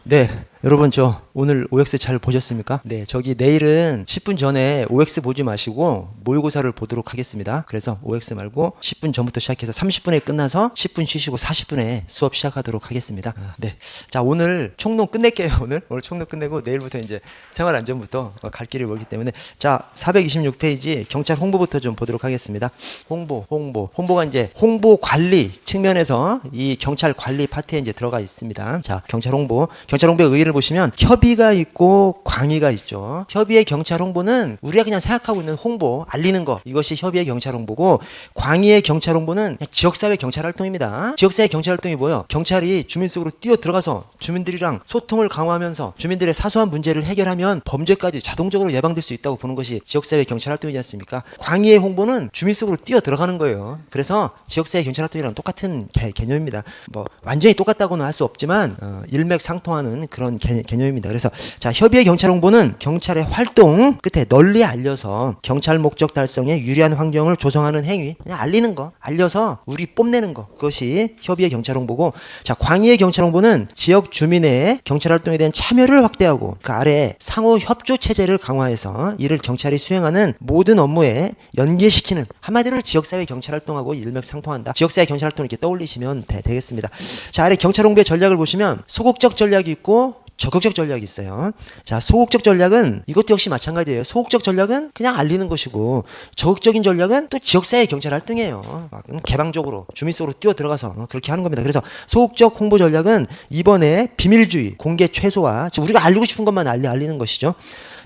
네, 여러분 저 오늘 OX 잘 보셨습니까? 네, 저기 내일은 10분 전에 OX 보지 마시고 모의고사를 보도록 하겠습니다. 그래서 OX 말고 10분 전부터 시작해서 30분에 끝나서 10분 쉬시고 40분에 수업 시작하도록 하겠습니다. 네, 자 오늘 총론 끝낼게요. 오늘 총론 끝내고 내일부터 이제 생활안전부터 갈 길이 멀기 때문에 자 426페이지 경찰 홍보부터 좀 보도록 하겠습니다. 홍보가 이제 홍보 관리 측면에서 이 경찰 관리 파트에 이제 들어가 있습니다. 자 경찰 홍보의 의의를 보시면 협의가 있고 광의가 있죠. 협의의 경찰 홍보는 우리가 그냥 생각하고 있는 홍보, 알리는 거, 이것이 협의의 경찰 홍보고, 광의의 경찰 홍보는 그냥 지역사회 경찰 활동입니다. 지역사회 경찰 활동이 뭐예요? 경찰이 주민 속으로 뛰어 들어가서 주민들이랑 소통을 강화하면서 주민들의 사소한 문제를 해결하면 범죄까지 자동적으로 예방될 수 있다고 보는 것이 지역사회 경찰 활동이지 않습니까? 광의의 홍보는 주민 속으로 뛰어 들어가는 거예요. 그래서 지역사회 경찰 활동이랑 똑같은 개념입니다. 뭐 완전히 똑같다고는 할 수 없지만 일맥상통하는 그런 개념입니다. 그래서 자 협의의 경찰 홍보는 경찰의 활동 끝에 널리 알려서 경찰 목적 달성에 유리한 환경을 조성하는 행위, 그냥 알리는 거, 알려서 우리 뽐내는 거, 그것이 협의의 경찰 홍보고, 자 광의의 경찰 홍보는 지역 주민의 경찰 활동에 대한 참여를 확대하고 그 아래 상호 협조 체제를 강화해서 이를 경찰이 수행하는 모든 업무에 연계시키는, 한마디로 지역사회 경찰 활동하고 일맥상통한다. 지역사회 경찰 활동 이렇게 떠올리시면 되겠습니다. 자 아래 경찰 홍보의 전략을 보시면 소극적 전략이 있고 적극적 전략이 있어요. 자, 소극적 전략은 이것도 역시 마찬가지예요. 소극적 전략은 그냥 알리는 것이고, 적극적인 전략은 또 지역사회 경찰 활동이에요. 막 개방적으로 주민 속으로 뛰어 들어가서 그렇게 하는 겁니다. 그래서 소극적 홍보 전략은 이번에 비밀주의, 공개 최소화, 즉 우리가 알리고 싶은 것만 알리는 것이죠.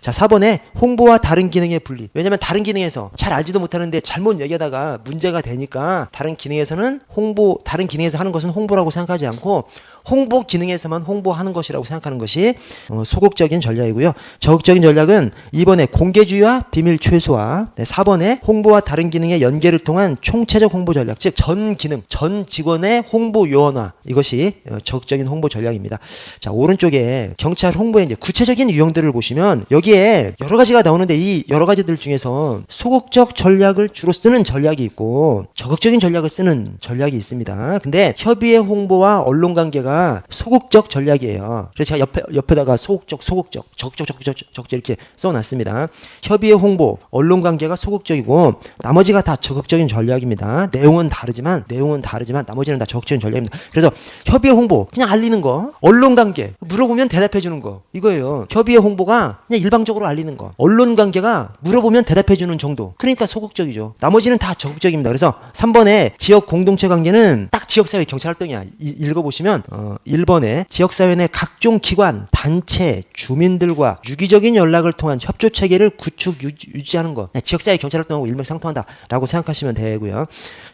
자, 4번에 홍보와 다른 기능의 분리. 왜냐면 다른 기능에서 잘 알지도 못하는데 잘못 얘기하다가 문제가 되니까 다른 기능에서 하는 것은 홍보라고 생각하지 않고 홍보 기능에서만 홍보하는 것이라고 생각하는 것이 소극적인 전략이고요. 적극적인 전략은 2번에 공개주의와 비밀 최소화, 4번에 홍보와 다른 기능의 연계를 통한 총체적 홍보 전략, 즉 전 기능, 전 직원의 홍보 요원화, 이것이 적극적인 홍보 전략입니다. 자, 오른쪽에 경찰 홍보의 이제 구체적인 유형들을 보시면 여기에 여러 가지가 나오는데 이 여러 가지들 중에서 소극적 전략을 주로 쓰는 전략이 있고 적극적인 전략을 쓰는 전략이 있습니다. 근데 협의의 홍보와 언론 관계가 소극적 전략이에요. 그래서 제가 옆에다가 소극적, 적극적 이렇게 써놨습니다. 협의의 홍보, 언론 관계가 소극적이고 나머지가 다 적극적인 전략입니다. 내용은 다르지만 나머지는 다 적극적인 전략입니다. 그래서 협의의 홍보, 그냥 알리는 거, 언론 관계, 물어보면 대답해주는 거, 이거예요. 협의의 홍보가 그냥 일방적으로 알리는 거, 언론 관계가 물어보면 대답해주는 정도. 그러니까 소극적이죠. 나머지는 다 적극적입니다. 그래서 3번에 지역 공동체 관계는 딱 지역사회 경찰 활동이야. 읽어보시면 1번에 지역사회 내 각종 기관, 단체, 주민들과 유기적인 연락을 통한 협조체계를 구축, 유지하는 거. 지역사회 경찰 활동하고 일맥상통한다라고 생각하시면 되고요.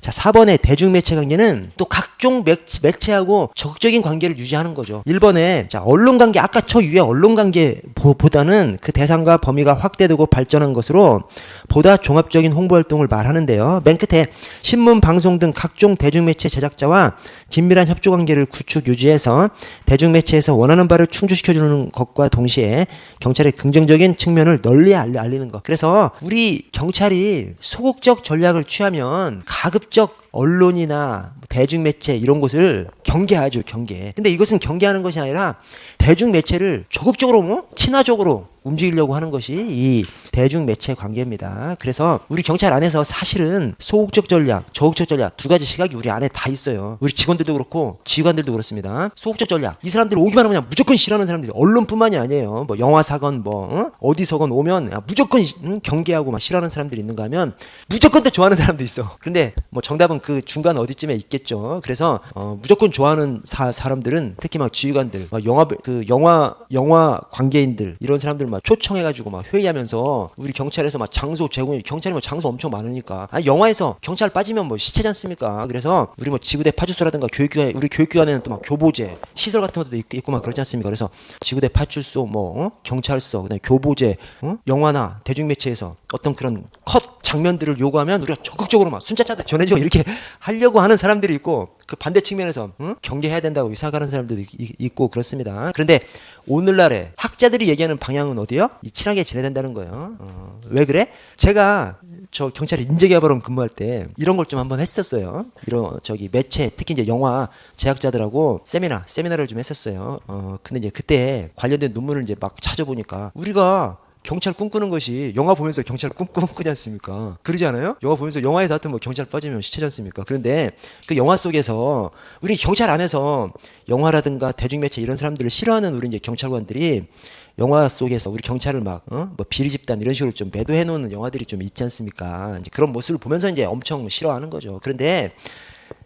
자, 4번에 대중매체 관계는 또 각종 매체하고 적극적인 관계를 유지하는 거죠. 1번에 자, 언론 관계, 아까 저 위에 언론 관계보다는 그 대상과 범위가 확대되고 발전한 것으로 보다 종합적인 홍보 활동을 말하는데요. 맨 끝에 신문, 방송 등 각종 대중매체 제작자와 긴밀한 협조 관계를 구축, 유지해서 대중매체에서 원하는 바를 충족시켜주는 것과 동시에 경찰의 긍정적인 측면을 널리 알리는 것. 그래서 우리 경찰이 소극적 전략을 취하면 가급적 언론이나 대중매체 이런 곳을 경계하죠, 경계. 근데 이것은 경계하는 것이 아니라 대중매체를 적극적으로 친화적으로 움직이려고 하는 것이 이 대중매체 관계입니다. 그래서 우리 경찰 안에서 사실은 소극적 전략, 적극적 전략 두 가지 시각이 우리 안에 다 있어요. 우리 직원들도 그렇고 지휘관들도 그렇습니다. 소극적 전략, 이 사람들 오기만 하면 무조건 싫어하는 사람들이, 언론뿐만이 아니에요. 뭐 영화사건 어디서건 오면 무조건 경계하고 막 싫어하는 사람들이 있는가 하면 무조건 또 좋아하는 사람도 있어. 근데 뭐 정답은 그 중간 어디쯤에 있겠죠. 그래서 무조건 좋아하는 사람들은 특히 막 지휘관들, 막 영화 관계인들, 이런 사람들 막 초청해가지고 막 회의하면서 우리 경찰에서 막 장소 제공, 경찰이 뭐 장소 엄청 많으니까, 영화에서 경찰 빠지면 뭐 시체지 않습니까? 그래서 우리 뭐 지구대 파출소라든가 우리 교육기관에는 또 막 교보제 시설 같은 것도 있고 막 그렇지 않습니까? 그래서 지구대 파출소, 경찰서, 그다음에 교보제, 영화나 대중매체에서 어떤 그런 컷 장면들을 요구하면 우리가 적극적으로 막 순찰차들 전해줘 이렇게 하려고 하는 사람들이 있고, 그 반대 측면에서 경계해야 된다고 생각하는 사람들도 있고 그렇습니다. 그런데 오늘날에 학자들이 얘기하는 방향은 어디요? 친하게 지내야 된다는 거예요. 왜 그래? 제가 저 경찰 인재개발원 근무할 때 이런 걸 좀 한번 했었어요. 이런 매체 특히 이제 영화 제작자들하고 세미나를 좀 했었어요. 근데 이제 그때 관련된 논문을 이제 막 찾아보니까 우리가 경찰 꿈꾸는 것이 영화 보면서 경찰 꿈꾸지 않습니까? 그러지 않아요? 영화 보면서 영화에서 하여튼 뭐 경찰 빠지면 시체지 않습니까? 그런데 그 영화 속에서 우리 경찰 안에서 영화라든가 대중매체 이런 사람들을 싫어하는 우리 이제 경찰관들이 영화 속에서 우리 경찰을 막, 뭐 비리 집단 이런 식으로 좀 매도해 놓는 영화들이 좀 있지 않습니까? 이제 그런 모습을 보면서 이제 엄청 싫어하는 거죠. 그런데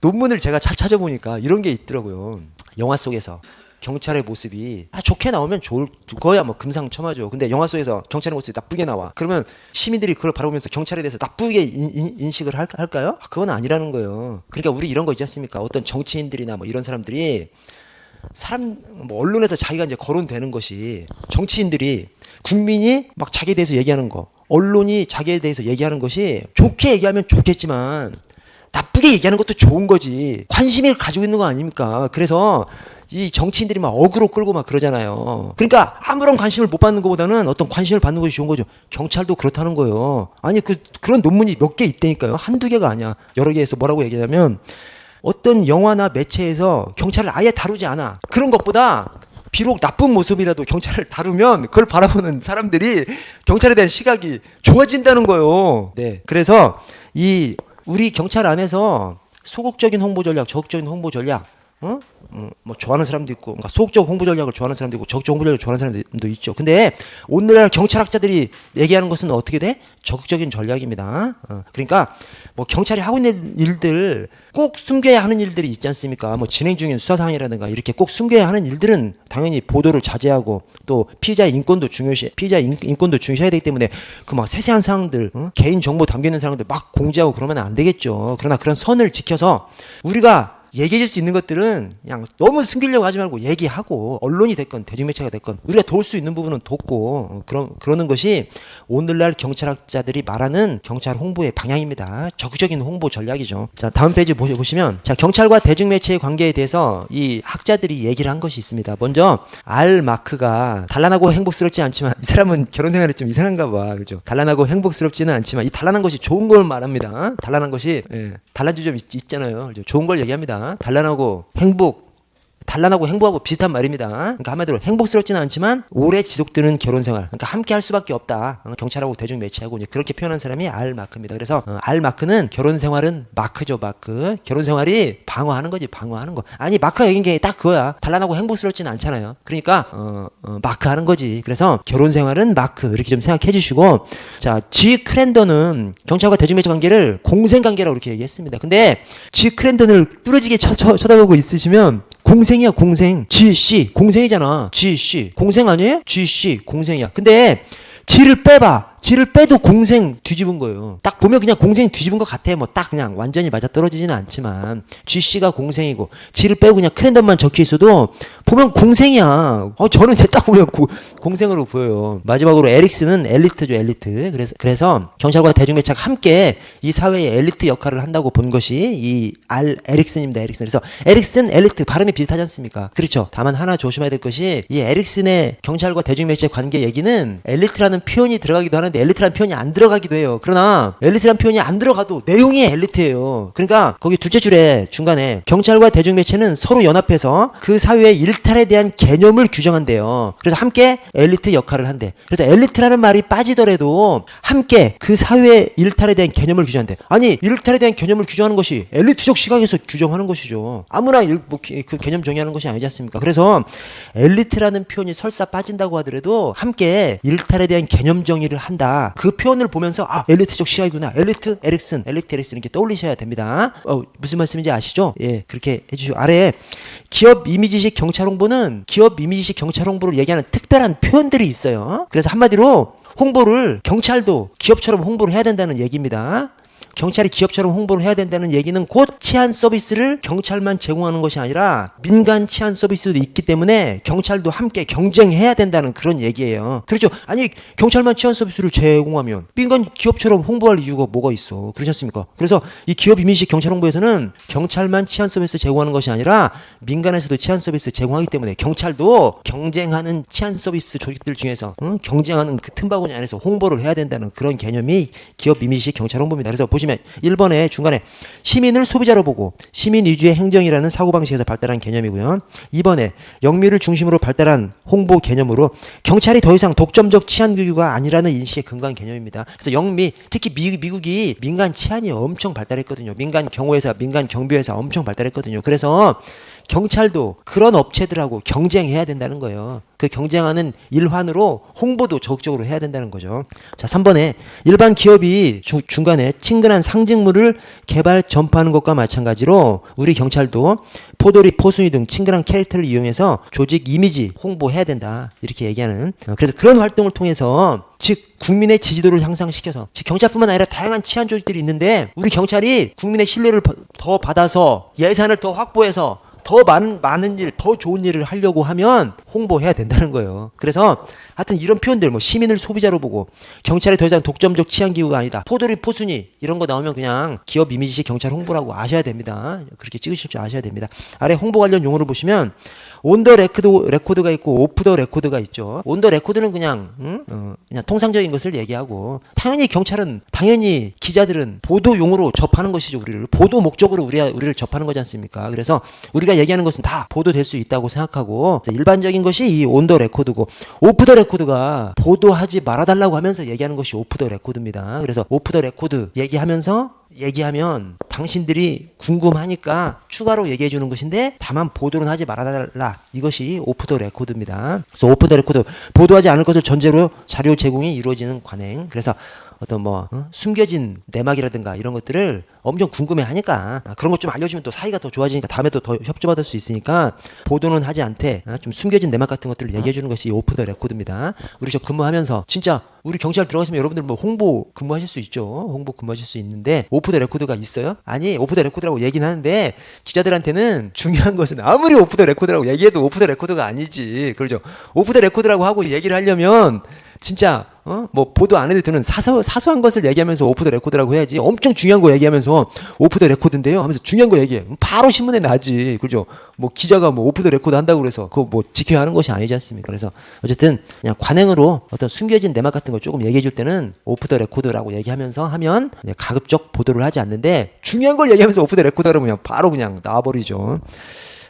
논문을 제가 찾아보니까 이런 게 있더라고요. 영화 속에서. 경찰의 모습이 좋게 나오면 그거야 뭐 금상첨화죠. 근데 영화 속에서 경찰의 모습이 나쁘게 나와. 그러면 시민들이 그걸 바라보면서 경찰에 대해서 나쁘게 인식을 할까요? 그건 아니라는 거예요. 그러니까 우리 이런 거 있지 않습니까? 어떤 정치인들이나 뭐 이런 사람들이 뭐 언론에서 자기가 이제 거론되는 것이 정치인들이 국민이 막 자기에 대해서 얘기하는 거, 언론이 자기에 대해서 얘기하는 것이 좋게 얘기하면 좋겠지만 나쁘게 얘기하는 것도 좋은 거지. 관심이 가지고 있는 거 아닙니까? 그래서 이 정치인들이 막 어그로 끌고 막 그러잖아요. 그러니까 아무런 관심을 못 받는 것보다는 어떤 관심을 받는 것이 좋은 거죠. 경찰도 그렇다는 거예요. 아니 그런 논문이 몇 개 있다니까요. 한두 개가 아니야. 여러 개에서 뭐라고 얘기하냐면 어떤 영화나 매체에서 경찰을 아예 다루지 않아. 그런 것보다 비록 나쁜 모습이라도 경찰을 다루면 그걸 바라보는 사람들이 경찰에 대한 시각이 좋아진다는 거예요. 네. 그래서 우리 경찰 안에서 소극적인 홍보 전략, 적극적인 홍보 전략, 뭐 좋아하는 사람도 있고, 그러니까 소극적 홍보 전략을 좋아하는 사람도 있고, 적극적 홍보 전략을 좋아하는 사람도 있죠. 근데 오늘날 경찰학자들이 얘기하는 것은 어떻게 돼? 적극적인 전략입니다. 그러니까 뭐 경찰이 하고 있는 일들 꼭 숨겨야 하는 일들이 있지 않습니까? 뭐 진행 중인 수사 사항이라든가 이렇게 꼭 숨겨야 하는 일들은 당연히 보도를 자제하고 또 피의자의 인권도 중요시해야 되기 때문에 그 막 세세한 사항들, 개인 정보 담겨 있는 사항들 막 공지하고 그러면 안 되겠죠. 그러나 그런 선을 지켜서 우리가 얘기해줄 수 있는 것들은 그냥 너무 숨기려고 하지 말고 얘기하고 언론이 됐건 대중매체가 됐건 우리가 도울 수 있는 부분은 돕고 그러는 것이 오늘날 경찰학자들이 말하는 경찰 홍보의 방향입니다. 적극적인 홍보 전략이죠. 자, 다음 페이지 보시면 자, 경찰과 대중매체의 관계에 대해서 이 학자들이 얘기를 한 것이 있습니다. 먼저 R 마크가 단란하고 행복스럽지 않지만 이 사람은 결혼 생활이 좀 이상한가 봐. 그죠? 단란하고 행복스럽지는 않지만 이 단란한 것이 좋은 걸 말합니다. 단란한 것이 단란주 좀 있잖아요. 좋은 걸 얘기합니다. 단란하고 행복하고 비슷한 말입니다. 그러니까 한마디로 행복스럽지는 않지만 오래 지속되는 결혼 생활. 그러니까 함께 할 수밖에 없다. 경찰하고 대중 매체하고 그렇게 표현한 사람이 R 마크입니다. 그래서 R 마크는 결혼 생활은 마크죠, 마크. 결혼 생활이 방어하는 거지, 방어하는 거. 아니, 마크가 얘기한 게 딱 그거야. 단란하고 행복스럽지는 않잖아요. 그러니까 마크 하는 거지. 그래서 결혼 생활은 마크 이렇게 좀 생각해 주시고 자, G 크랜던은 경찰과 대중 매체 관계를 공생 관계라고 이렇게 얘기했습니다. 근데 G 크랜던을 뚫어지게 쳐다보고 있으시면 공생이야, 공생. GC 공생이잖아. GC 공생 아니에요? GC 공생이야. 근데 G를 빼봐. G를 빼도 공생 뒤집은 거예요. 딱 보면 그냥 공생 뒤집은 것 같아. 뭐 딱 그냥 완전히 맞아 떨어지지는 않지만 GC가 공생이고 G를 빼고 그냥 크랜덤만 적혀 있어도 보면 공생이야. 저는 이제 딱 보면 공생으로 보여요. 마지막으로 에릭슨은 엘리트죠, 엘리트. 그래서 경찰과 대중매체가 함께 이 사회의 엘리트 역할을 한다고 본 것이 이 에릭슨입니다. 에릭슨. 그래서 에릭슨, 엘리트 발음이 비슷하지 않습니까? 그렇죠. 다만 하나 조심해야 될 것이 이 에릭슨의 경찰과 대중매체 관계 얘기는 엘리트라는 표현이 들어가기도 하는데 엘리트라는 표현이 안 들어가기도 해요. 그러나 엘리트라는 표현이 안 들어가도 내용이 엘리트예요. 그러니까 거기 둘째 줄에 중간에 경찰과 대중매체는 서로 연합해서 그 사회의 일탈에 대한 개념을 규정한대요. 그래서 함께 엘리트 역할을 한대. 그래서 엘리트라는 말이 빠지더라도 함께 그 사회의 일탈에 대한 개념을 규정한대. 아니, 일탈에 대한 개념을 규정하는 것이 엘리트적 시각에서 규정하는 것이죠. 아무나 그 개념 정의하는 것이 아니지 않습니까? 그래서 엘리트라는 표현이 설사 빠진다고 하더라도 함께 일탈에 대한 개념 정의를 한다. 그 표현을 보면서 엘리트적 시각이구나. 엘리트 에릭슨 이렇게 떠올리셔야 됩니다. 무슨 말씀인지 아시죠? 예, 그렇게 해주시고 아래에 기업 이미지식 경찰 홍보는 기업 이미지식 경찰 홍보를 얘기하는 특별한 표현들이 있어요. 그래서 한마디로 홍보를 경찰도 기업처럼 홍보를 해야 된다는 얘기입니다. 경찰이 기업처럼 홍보를 해야 된다는 얘기는 곧 치안 서비스를 경찰만 제공하는 것이 아니라 민간 치안 서비스도 있기 때문에 경찰도 함께 경쟁해야 된다는 그런 얘기예요. 그렇죠? 아니 경찰만 치안 서비스를 제공하면 민간 기업처럼 홍보할 이유가 뭐가 있어? 그렇지 않습니까? 그래서 이 기업 이미지 경찰 홍보에서는 경찰만 치안 서비스 제공하는 것이 아니라 민간에서도 치안 서비스 제공하기 때문에 경찰도 경쟁하는 치안 서비스 조직들 중에서 경쟁하는 그 틈바구니 안에서 홍보를 해야 된다는 그런 개념이 기업 이미지 경찰 홍보입니다. 그래서 보시면 1번에 중간에 시민을 소비자로 보고 시민 위주의 행정이라는 사고방식에서 발달한 개념이고요. 2번에 영미를 중심으로 발달한 홍보 개념으로 경찰이 더 이상 독점적 치안 교육가 아니라는 인식에 근거한 개념입니다. 그래서 영미, 특히 미국이 민간 치안이 엄청 발달했거든요. 민간 경호회사, 민간 경비회사 엄청 발달했거든요. 그래서 경찰도 그런 업체들하고 경쟁해야 된다는 거예요. 그 경쟁하는 일환으로 홍보도 적극적으로 해야 된다는 거죠. 자, 3번에 일반 기업이 중간에 친근한 상징물을 개발 전파하는 것과 마찬가지로 우리 경찰도 포도리, 포순이 등 친근한 캐릭터를 이용해서 조직 이미지 홍보해야 된다. 이렇게 얘기하는. 그래서 그런 활동을 통해서 즉 국민의 지지도를 향상시켜서 즉 경찰뿐만 아니라 다양한 치안 조직들이 있는데 우리 경찰이 국민의 신뢰를 더 받아서 예산을 더 확보해서 더 많은 일, 더 좋은 일을 하려고 하면 홍보해야 된다는 거예요. 그래서 하여튼 이런 표현들, 뭐 시민을 소비자로 보고 경찰이 더 이상 독점적 치안 기구가 아니다. 포도리, 포순이 이런 거 나오면 그냥 기업 이미지 경찰 홍보라고 아셔야 됩니다. 그렇게 찍으실 줄 아셔야 됩니다. 아래 홍보 관련 용어를 보시면 온 더 레코드가 있고 오프 더 레코드가 있죠. 온 더 레코드는 그냥 통상적인 것을 얘기하고 당연히 경찰은 당연히 기자들은 보도용으로 접하는 것이죠. 우리를 보도 목적으로 우리를 접하는 거지 않습니까? 그래서 우리가 얘기하는 것은 다 보도될 수 있다고 생각하고 일반적인 것이 이 온 더 레코드고 오프 더 레코드가 보도하지 말아달라고 하면서 얘기하는 것이 오프 더 레코드입니다. 그래서 오프 더 레코드 얘기하면 당신들이 궁금하니까 추가로 얘기해 주는 것인데 다만 보도는 하지 말아달라. 이것이 오프 더 레코드입니다. 그래서 오프 더 레코드 보도하지 않을 것을 전제로 자료 제공이 이루어지는 관행. 그래서 어떤 숨겨진 내막이라든가 이런 것들을 엄청 궁금해하니까 그런 것 좀 알려주면 또 사이가 더 좋아지니까 다음에도 더 협조받을 수 있으니까 보도는 하지 않되 좀 숨겨진 내막 같은 것들을 얘기해주는 것이 오프 더 레코드입니다. 우리 저 근무하면서 진짜 우리 경찰 들어가시면 여러분들 뭐 홍보 근무하실 수 있죠. 홍보 근무하실 수 있는데 오프 더 레코드가 있어요? 아니 오프 더 레코드라고 얘기는 하는데 기자들한테는 중요한 것은 아무리 오프 더 레코드라고 얘기해도 오프 더 레코드가 아니지. 그러죠. 오프 더 레코드라고 하고 얘기를 하려면 진짜 뭐 보도 안 해도 되는 사소한 것을 얘기하면서 오프 더 레코드라고 해야지. 엄청 중요한 거 얘기하면서 오프 더 레코드인데요 하면서 중요한 거 얘기해. 바로 신문에 나지. 그죠? 뭐 기자가 뭐 오프 더 레코드 한다고 그래서 그거 뭐 지켜야 하는 것이 아니지 않습니까? 그래서 어쨌든 그냥 관행으로 어떤 숨겨진 내막 같은 거 조금 얘기해 줄 때는 오프 더 레코드라고 얘기하면서 하면 가급적 보도를 하지 않는데 중요한 걸 얘기하면서 오프 더 레코드라고 그냥 바로 그냥 나와버리죠.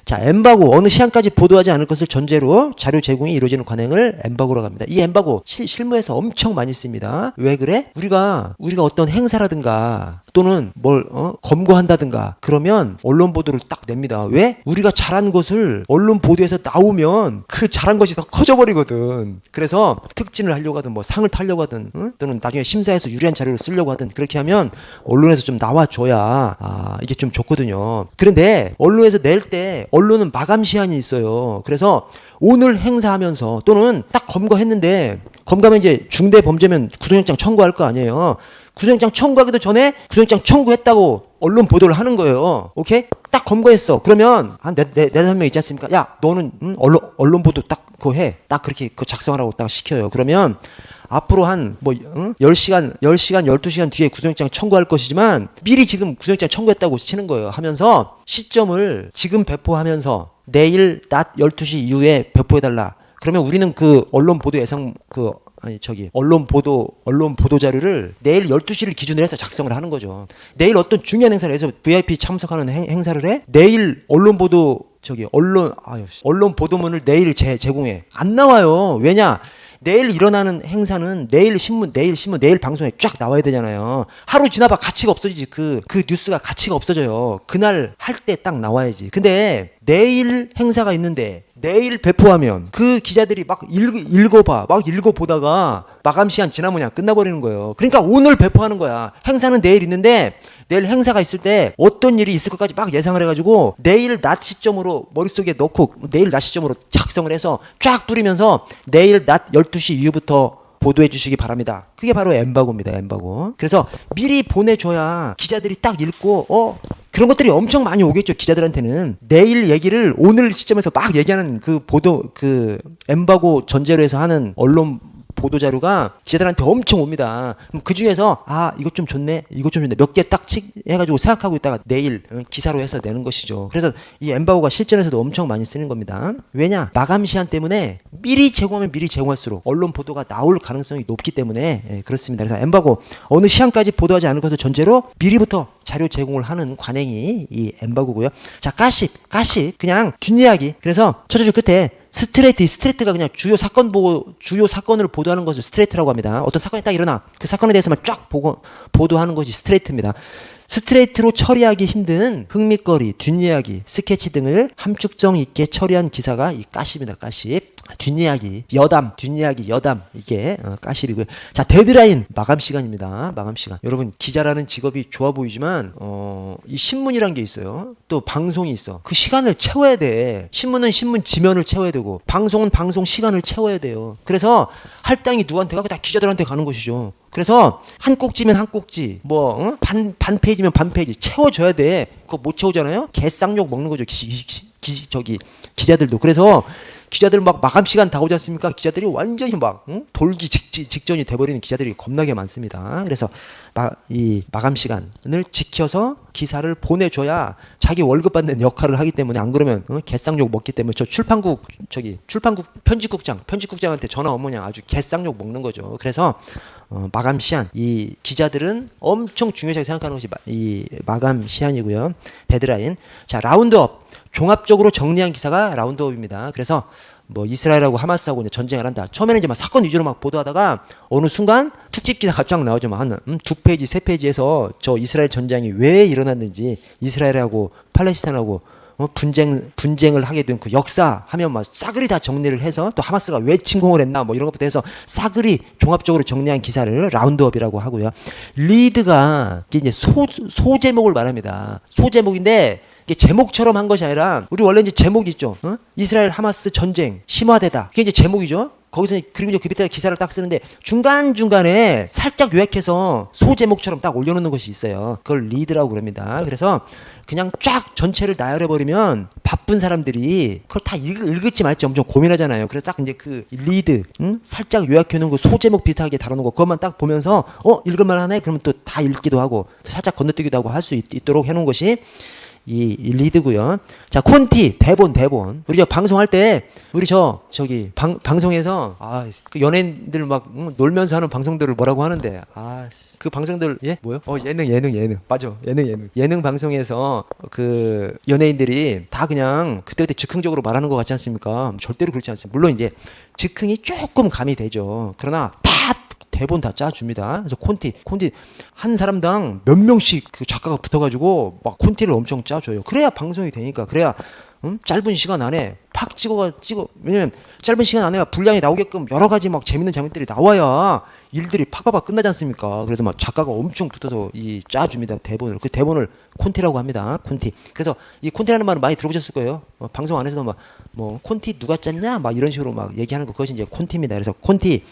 자, 엠바고 어느 시한까지 보도하지 않을 것을 전제로 자료 제공이 이루어지는 관행을 엠바고라고 합니다. 이 엠바고 실무에서 엄청 많이 씁니다. 왜 그래? 우리가 어떤 행사라든가 또는 뭘 검거한다든가 그러면 언론 보도를 딱 냅니다. 왜? 우리가 잘한 것을 언론 보도에서 나오면 그 잘한 것이 더 커져버리거든. 그래서 특진을 하려고 하든 뭐 상을 타려고 하든 또는 나중에 심사해서 유리한 자료를 쓰려고 하든 그렇게 하면 언론에서 좀 나와줘야 이게 좀 좋거든요. 그런데 언론에서 낼 때 언론은 마감 시한이 있어요. 그래서 오늘 행사하면서 또는 딱 검거했는데 검거하면 이제 중대 범죄면 구속영장 청구할 거 아니에요. 구속영장 청구하기도 전에 구속영장 청구했다고 언론 보도를 하는 거예요. 오케이? 딱 검거했어. 그러면 한 네다섯 명 있지 않습니까? 야, 너는 언론 보도 딱 그거 해. 딱 그렇게 그거 작성하라고 딱 시켜요. 그러면 앞으로 한 10시간, 12시간 뒤에 구속영장 청구할 것이지만 미리 지금 구속영장 청구했다고 치는 거예요. 하면서 시점을 지금 배포하면서 내일 낮 12시 이후에 배포해달라. 그러면 우리는 그 언론 보도 언론 보도 자료를 내일 12시를 기준으로 해서 작성을 하는 거죠. 내일 어떤 중요한 행사를 해서 VIP 참석하는 행사를 해? 내일 언론 보도문을 내일 제공해. 안 나와요. 왜냐? 내일 일어나는 행사는 내일 방송에 쫙 나와야 되잖아요. 하루 지나봐 가치가 없어지지. 그 뉴스가 가치가 없어져요. 그날 할 때 딱 나와야지. 근데 내일 행사가 있는데 내일 배포하면 그 기자들이 막 읽어보다가 마감 시간 지나면 그냥 끝나버리는 거예요. 그러니까 오늘 배포하는 거야. 행사는 내일 있는데 내일 행사가 있을 때 어떤 일이 있을 것까지 막 예상을 해가지고 내일 낮 시점으로 머릿속에 넣고 내일 낮 시점으로 작성을 해서 쫙 뿌리면서 내일 낮 12시 이후부터 보도해 주시기 바랍니다. 그게 바로 엠바고입니다. 엠바고. 그래서 미리 보내줘야 기자들이 딱 읽고 그런 것들이 엄청 많이 오겠죠. 기자들한테는 내일 얘기를 오늘 시점에서 막 얘기하는 그 보도 그 엠바고 전제로 해서 하는 언론 보도 자료가 기자들한테 엄청 옵니다. 그럼 그 중에서 이것 좀 좋네, 이것 좀 좋네 몇 개 딱 해가지고 생각하고 있다가 내일 기사로 해서 내는 것이죠. 그래서 이 엠바고가 실전에서도 엄청 많이 쓰는 겁니다. 왜냐? 마감 시한 때문에 미리 제공하면 미리 제공할수록 언론 보도가 나올 가능성이 높기 때문에 그렇습니다. 그래서 엠바고 어느 시한까지 보도하지 않을 것을 전제로 미리부터 자료 제공을 하는 관행이 이 엠바고고요. 자, 가십 그냥 뒷이야기. 그래서 첫째 줄 끝에 스트레이트가 그냥 주요 사건을 보도하는 것을 스트레이트라고 합니다. 어떤 사건이 딱 일어나 그 사건에 대해서만 쫙 보도하는 것이 스트레이트입니다. 스트레이트로 처리하기 힘든 흥미거리, 뒷이야기, 스케치 등을 함축성 있게 처리한 기사가 이 가십입니다. 가십. 뒷이야기, 여담, 이게 가십이고요. 자, 데드라인, 마감 시간입니다. 마감 시간. 여러분, 기자라는 직업이 좋아 보이지만 이 신문이란 게 있어요. 또 방송이 있어. 그 시간을 채워야 돼. 신문은 신문 지면을 채워야 되고 방송은 방송 시간을 채워야 돼요. 그래서 할당이 누구한테 가고 다 기자들한테 가는 것이죠. 그래서 한 꼭지면 한 꼭지, 반 페이지면 반 페이지 채워줘야 돼. 그거 못 채우잖아요? 개쌍욕 먹는 거죠. 기자들도. 그래서 기자들 막 마감 시간 다 오지 않습니까? 기자들이 완전히 돌기 직전이 돼버리는 기자들이 겁나게 많습니다. 그래서 이 마감 시간을 지켜서 기사를 보내줘야 자기 월급 받는 역할을 하기 때문에 안 그러면 개쌍욕 먹기 때문에 저 출판국 편집국장한테 전화 오면 그냥 아주 개쌍욕 먹는 거죠. 그래서 마감 시한, 이 기자들은 엄청 중요하게 생각하는 것이 이 마감 시한이고요. 데드라인. 자, 라운드업. 종합적으로 정리한 기사가 라운드업입니다. 그래서 이스라엘하고 하마스하고 이제 전쟁을 한다. 처음에는 이제 막 사건 위주로 막 보도하다가 어느 순간 특집 기사가 쫙 나오죠. 한 2페이지, 3페이지에서 저 이스라엘 전쟁이 왜 일어났는지, 이스라엘하고 팔레스타인하고 분쟁을 하게 된 그 역사 하면 막 싸그리 다 정리를 해서 또 하마스가 왜 침공을 했나 이런 것부터 해서 싸그리 종합적으로 정리한 기사를 라운드업이라고 하고요. 리드가 이제 소제목을 말합니다. 소제목인데 이게 제목처럼 한 것이 아니라 우리 원래 이제 제목이 있죠. 이스라엘 하마스 전쟁 심화되다. 그게 이제 제목이죠. 거기서 그리고 이제 그 밑에 기사를 딱 쓰는데 중간중간에 살짝 요약해서 소제목처럼 딱 올려놓는 것이 있어요. 그걸 리드라고 그럽니다. 그래서 그냥 쫙 전체를 나열해버리면 바쁜 사람들이 그걸 다 읽을지 말지 엄청 고민하잖아요. 그래서 딱 이제 그 리드, 살짝 요약해놓은 그 소제목 비슷하게 다루는 거 그것만 딱 보면서 읽을만 하네? 그러면 또 다 읽기도 하고 살짝 건너뛰기도 하고 할 수 있도록 해놓은 것이 이 리드고요. 자, 콘티, 대본. 우리 방송할 때 우리 방송에서 그 연예인들 막 놀면서 하는 방송들을 뭐라고 하는데 그 방송들 뭐요? 예능. 맞아. 예능 방송에서 그 연예인들이 다 그냥 그때그때 즉흥적으로 말하는 것 같지 않습니까? 절대로 그렇지 않습니다. 물론 이제 즉흥이 조금 가미되죠. 그러나 대본 다 짜줍니다. 그래서 콘티 한 사람당 몇 명씩 그 작가가 붙어가지고 막 콘티를 엄청 짜줘요. 그래야 방송이 되니까. 그래야 짧은 시간 안에 팍 찍어. 왜냐면 짧은 시간 안에 분량이 나오게끔 여러 가지 막 재밌는 장면들이 나와야 일들이 팍팍 끝나지 않습니까? 그래서 막 작가가 엄청 붙어서 이 짜줍니다. 대본을. 그 대본을 콘티라고 합니다. 콘티. 그래서 이 콘티라는 말은 많이 들어보셨을 거예요. 방송 안에서도 콘티 누가 짰냐? 막 이런 식으로 막 얘기하는 거 그것이 이제 콘티입니다. 그래서 콘티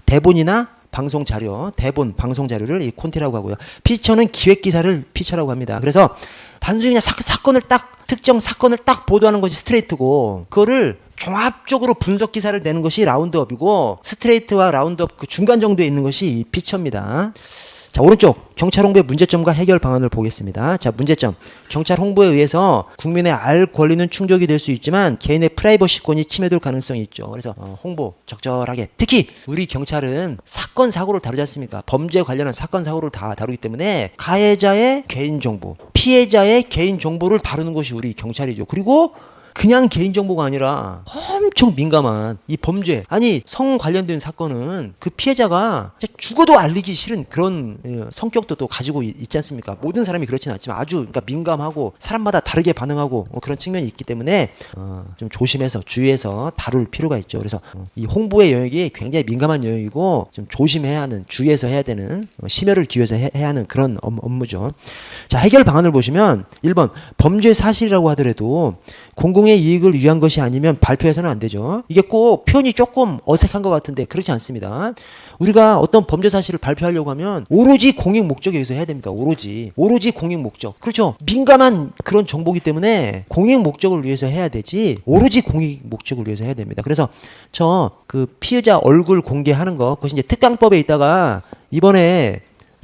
대본이나 방송 자료, 대본, 방송 자료를 이 콘티라고 하고요. 피처는 기획 기사를 피처라고 합니다. 그래서 단순히 그냥 특정 사건을 딱 보도하는 것이 스트레이트고, 그거를 종합적으로 분석 기사를 내는 것이 라운드업이고, 스트레이트와 라운드업 그 중간 정도에 있는 것이 이 피처입니다. 자, 오른쪽 경찰 홍보의 문제점과 해결 방안을 보겠습니다. 자, 문제점. 경찰 홍보에 의해서 국민의 알 권리는 충족이 될 수 있지만 개인의 프라이버시권이 침해될 가능성이 있죠. 그래서 홍보 적절하게. 특히 우리 경찰은 사건 사고를 다루지 않습니까? 범죄에 관련한 사건 사고를 다 다루기 때문에 가해자의 개인정보, 피해자의 개인정보를 다루는 것이 우리 경찰이죠. 그리고 그냥 개인정보가 아니라 엄청 민감한 이 범죄, 성 관련된 사건은 그 피해자가 죽어도 알리기 싫은 그런 성격도 또 가지고 있지 않습니까? 모든 사람이 그렇지는 않지만 아주 그러니까 민감하고 사람마다 다르게 반응하고 그런 측면이 있기 때문에 좀 조심해서 주의해서 다룰 필요가 있죠. 그래서 이 홍보의 영역이 굉장히 민감한 영역이고 좀 조심해야 하는, 주의해서 해야 되는, 심혈을 기울여서 해야 하는 그런 업무죠. 자, 해결 방안을 보시면 1번 범죄 사실이라고 하더라도 공공의 이익을 위한 것이 아니면 발표해서는 안 되죠. 말이죠. 이게 꼭 표현이 조금 어색한 것 같은데 그렇지 않습니다. 우리가 어떤 범죄 사실을 발표하려고 하면 오로지 공익 목적에 의해서 해야 됩니다. 오로지 공익 목적. 그렇죠. 민감한 그런 정보이기 때문에 공익 목적을 위해서 해야 되지 오로지 공익 목적을 위해서 해야 됩니다. 그래서 저 그 피의자 얼굴 공개하는 거 그것이 이제 특강법에 있다가 이번에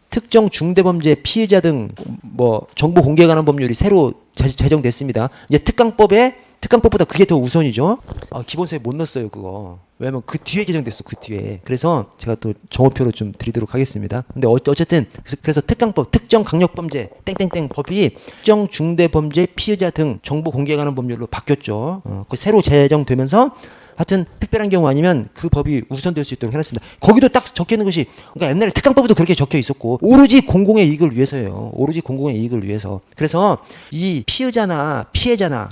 특정 중대범죄 피의자 등 뭐 정보 공개에 관한 법률이 새로 제정됐습니다. 이제 특강법보다 그게 더 우선이죠. 기본서에 못 넣었어요, 그거. 왜냐면 그 뒤에 개정됐어, 그 뒤에. 그래서 제가 또 정오표로 좀 드리도록 하겠습니다. 근데 어쨌든 그래서 특강법, 특정 강력범죄 땡땡땡 법이 특정 중대범죄 피의자 등 정보 공개에 관한 법률로 바뀌었죠. 그 새로 제정되면서 하여튼 특별한 경우 아니면 그 법이 우선될 수 있도록 해놨습니다. 거기도 딱 적혀 있는 것이 그러니까 옛날에 특강법에도 그렇게 적혀 있었고 오로지 공공의 이익을 위해서예요. 오로지 공공의 이익을 위해서. 그래서 이 피의자나 피해자나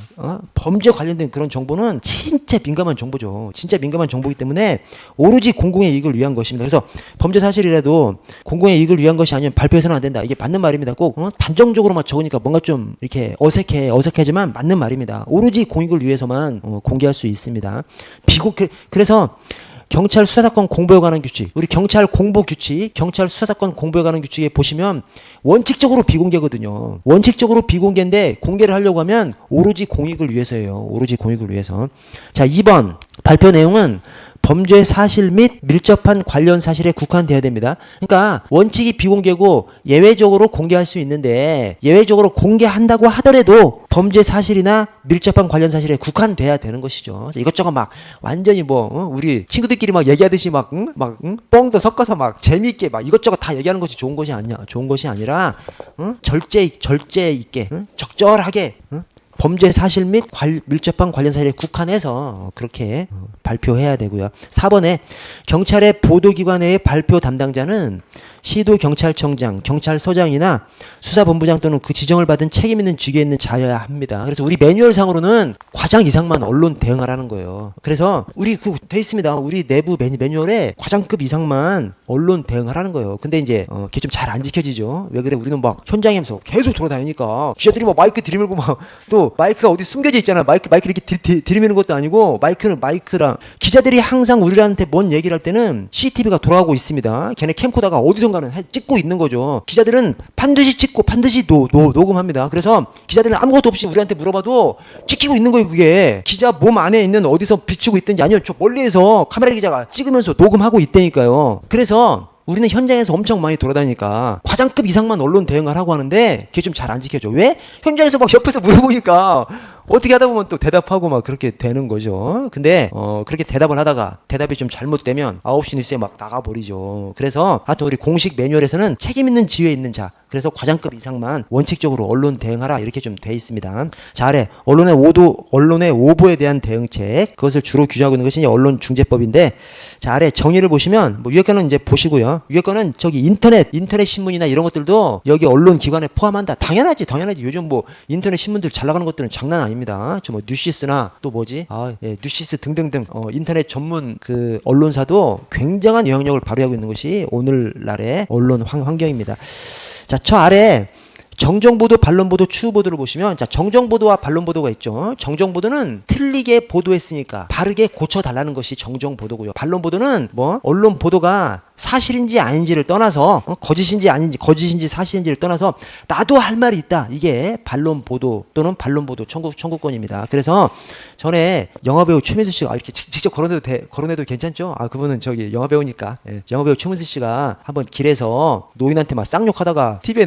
범죄 관련된 그런 정보는 진짜 민감한 정보죠. 진짜 민감한 정보이기 때문에 오로지 공공의 이익을 위한 것입니다. 그래서 범죄 사실이라도 공공의 이익을 위한 것이 아니면 발표해서는 안 된다. 이게 맞는 말입니다. 꼭 단정적으로만 적으니까 뭔가 좀 이렇게 어색하지만 맞는 말입니다. 오로지 공익을 위해서만 공개할 수 있습니다. 그래서 경찰 수사사건 공보에 관한 규칙, 우리 경찰 공보 규칙, 경찰 수사사건 공보에 관한 규칙에 보시면 원칙적으로 비공개거든요. 원칙적으로 비공개인데 공개를 하려고 하면 오로지 공익을 위해서예요. 오로지 공익을 위해서. 자, 2번 발표 내용은 범죄 사실 및 밀접한 관련 사실에 국한돼야 됩니다. 그러니까 원칙이 비공개고 예외적으로 공개할 수 있는데 예외적으로 공개한다고 하더라도 범죄 사실이나 밀접한 관련 사실에 국한돼야 되는 것이죠. 이것저것 막 완전히 우리 친구들끼리 막 얘기하듯이 뻥도 섞어서 막 재미있게 막 이것저것 다 얘기하는 것이 좋은 것이 아니라 절제 있게 적절하게 범죄 사실 및 밀접한 관련 사실에 국한해서 그렇게 발표해야 되고요. 4번에 경찰의 보도기관의 발표 담당자는 시도경찰청장, 경찰서장이나 수사본부장 또는 그 지정을 받은 책임 있는 직위에 있는 자여야 합니다. 그래서 우리 매뉴얼상으로는 과장 이상만 언론 대응하라는 거예요. 그래서 우리 돼 있습니다. 우리 내부 매뉴얼에 과장급 이상만 언론 대응하라는 거예요. 근데 이제 그게 좀 잘 안 지켜지죠. 왜 그래? 우리는 막 현장에서 계속 돌아다니니까 기자들이 막 마이크 들이밀고 막 또 마이크가 어디 숨겨져 있잖아. 마이크 이렇게 들이미는 것도 아니고 마이크랑 기자들이 항상 우리한테 뭔 얘기를 할 때는 CCTV가 돌아가고 있습니다. 걔네 캠코더가 어디선가는 찍고 있는 거죠. 기자들은 반드시 찍고 반드시 녹음합니다. 그래서 기자들은 아무것도 없이 우리한테 물어봐도 찍히고 있는 거예요. 그게 기자 몸 안에 있는 어디서 비추고 있든지 아니면 저 멀리에서 카메라 기자가 찍으면서 녹음하고 있다니까요. 그래서 우리는 현장에서 엄청 많이 돌아다니니까 과장급 이상만 언론 대응하라고 하는데 그게 좀 잘 안 지켜져. 왜? 현장에서 막 옆에서 물어보니까 어떻게 하다 보면 또 대답하고 막 그렇게 되는 거죠. 근데 그렇게 대답을 하다가 대답이 좀 잘못되면 9시 뉴스에 막 나가버리죠. 그래서 하여튼 우리 공식 매뉴얼에서는 책임 있는 지위에 있는 자, 그래서 과장급 이상만 원칙적으로 언론 대응하라 이렇게 좀 돼 있습니다. 자, 아래 언론의 오보에 대한 대응책, 그것을 주로 규정하고 있는 것이 이제 언론중재법인데, 자, 아래 정의를 보시면 위에거는 이제 보시고요. 위에거는 저기 인터넷 신문이나 이런 것들도 여기 언론 기관에 포함한다. 당연하지. 요즘 인터넷 신문들 잘 나가는 것들은 장난 아닙니다. 저 뉴시스나 또 뉴시스 등등등 인터넷 전문 그 언론사도 굉장한 영향력을 발휘하고 있는 것이 오늘날의 언론 환경입니다. 자, 저 아래 정정보도, 반론보도, 추후보도를 보시면, 자, 정정보도와 반론보도가 있죠. 정정보도는 틀리게 보도했으니까 바르게 고쳐달라는 것이 정정보도고요. 반론보도는 언론 보도가 사실인지 아닌지를 떠나서 거짓인지 사실인지를 떠나서 나도 할 말이 있다. 이게 반론보도 또는 반론보도 청구권입니다. 그래서 전에 영화배우 최민수 씨가 이렇게 직접 거론해도 괜찮죠? 그분은 저기 영화배우니까. 예. 영화배우 최민수 씨가 한번 길에서 노인한테 막 쌍욕하다가 TV에